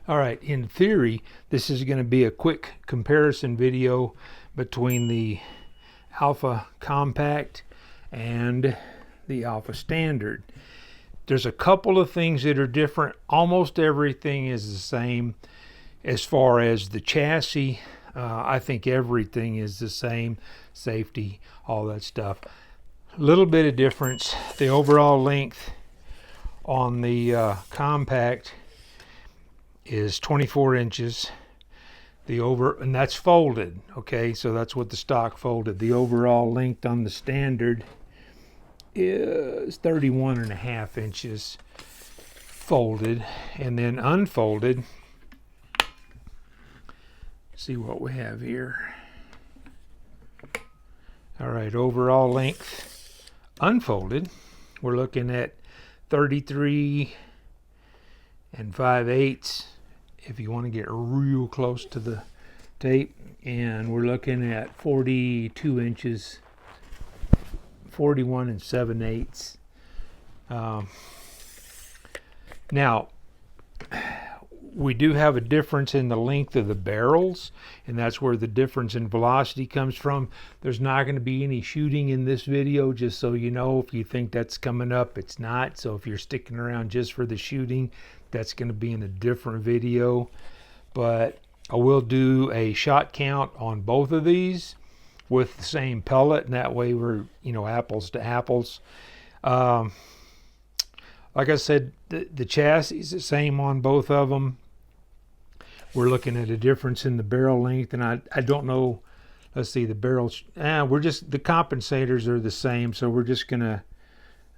All right, in theory, this is going to be a quick comparison video between the Alpha Compact and the Alpha Standard. There's a couple of things that are different. Almost everything is the same as far as the chassis. I think everything is the same, safety, all that stuff. A little bit of difference. The overall length on the Compact is 24 inches. And that's folded, okay, so that's what the stock folded. The overall length on the Standard is 31.5 inches folded, and then unfolded. See what we have here. All right, overall length unfolded, we're looking at 33 5/8 if you want to get real close to the tape, and we're looking at 42 inches, 41 7/8. Now we do have a difference in the length of the barrels, and that's where the difference in velocity comes from. There's not going to be any shooting in this video, just so you know. If you think that's coming up, it's not. So if you're sticking around just for the shooting, that's going to be in a different video. But I will do a shot count on both of these with the same pellet, and that way we're, apples to apples. Like I said, the chassis is the same on both of them. We're looking at a difference in the barrel length, and I don't know. Let's see, the barrels. The compensators are the same, so we're just gonna.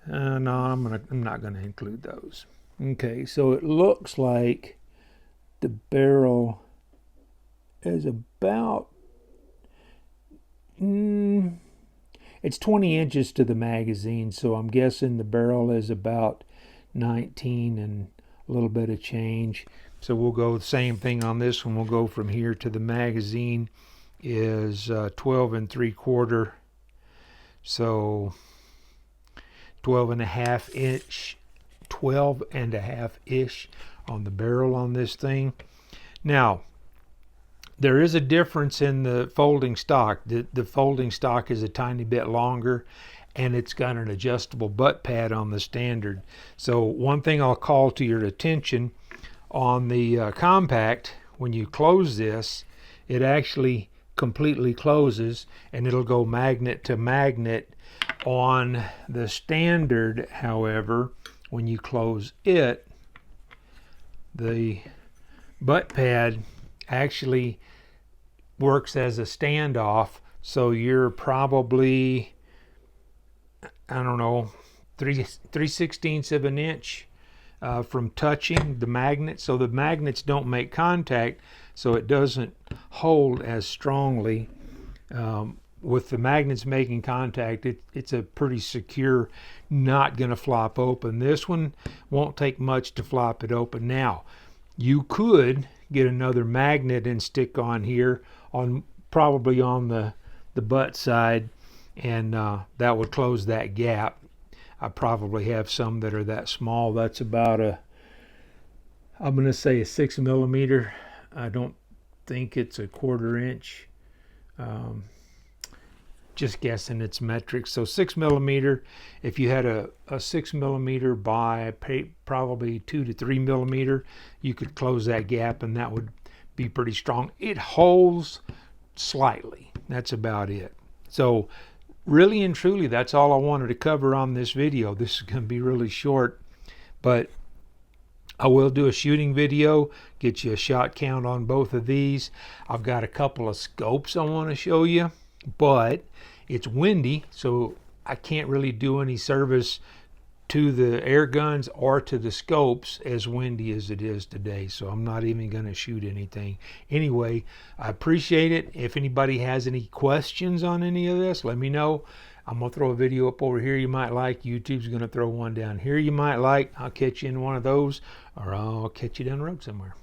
No, I'm not gonna include those. Okay, so it looks like the barrel is about. It's 20 inches to the magazine, so I'm guessing the barrel is about 19 and a little bit of change. So we'll go the same thing on this one. We'll go from here to the magazine is 12 3/4. So 12 and a half ish on the barrel on this thing. Now, there is a difference in the folding stock. The folding stock is a tiny bit longer, and it's got an adjustable butt pad on the Standard. So one thing I'll call to your attention, on the Compact, when you close this, it actually completely closes, and it'll go magnet to magnet. On the Standard, however, when you close it, the butt pad actually works as a standoff, so you're probably, I don't know, 3/16 of an inch from touching the magnet. So the magnets don't make contact, so it doesn't hold as strongly. With the magnets making contact, it's a pretty secure, not going to flop open. This one won't take much to flop it open. Now, you could get another magnet and stick on here, probably on the butt side, and that would close that gap. I probably have some that are that small. That's about I'm going to say a 6 millimeter. I don't think it's a 1/4 inch. Just guessing, it's metric. So 6 millimeter. If you had a 6 millimeter by probably 2 to 3 millimeter, you could close that gap, and that would be pretty strong. It holds slightly. That's about it. So really and truly, that's all I wanted to cover on this video. This is going to be really short, but I will do a shooting video, get you a shot count on both of these. I've got a couple of scopes I want to show you, but it's windy, so I can't really do any service to the air guns or to the scopes, as windy as it is today. So I'm not even going to shoot anything. Anyway, I appreciate it. If anybody has any questions on any of this, let me know. I'm going to throw a video up over here you might like. YouTube's going to throw one down here you might like. I'll catch you in one of those, or I'll catch you down the road somewhere.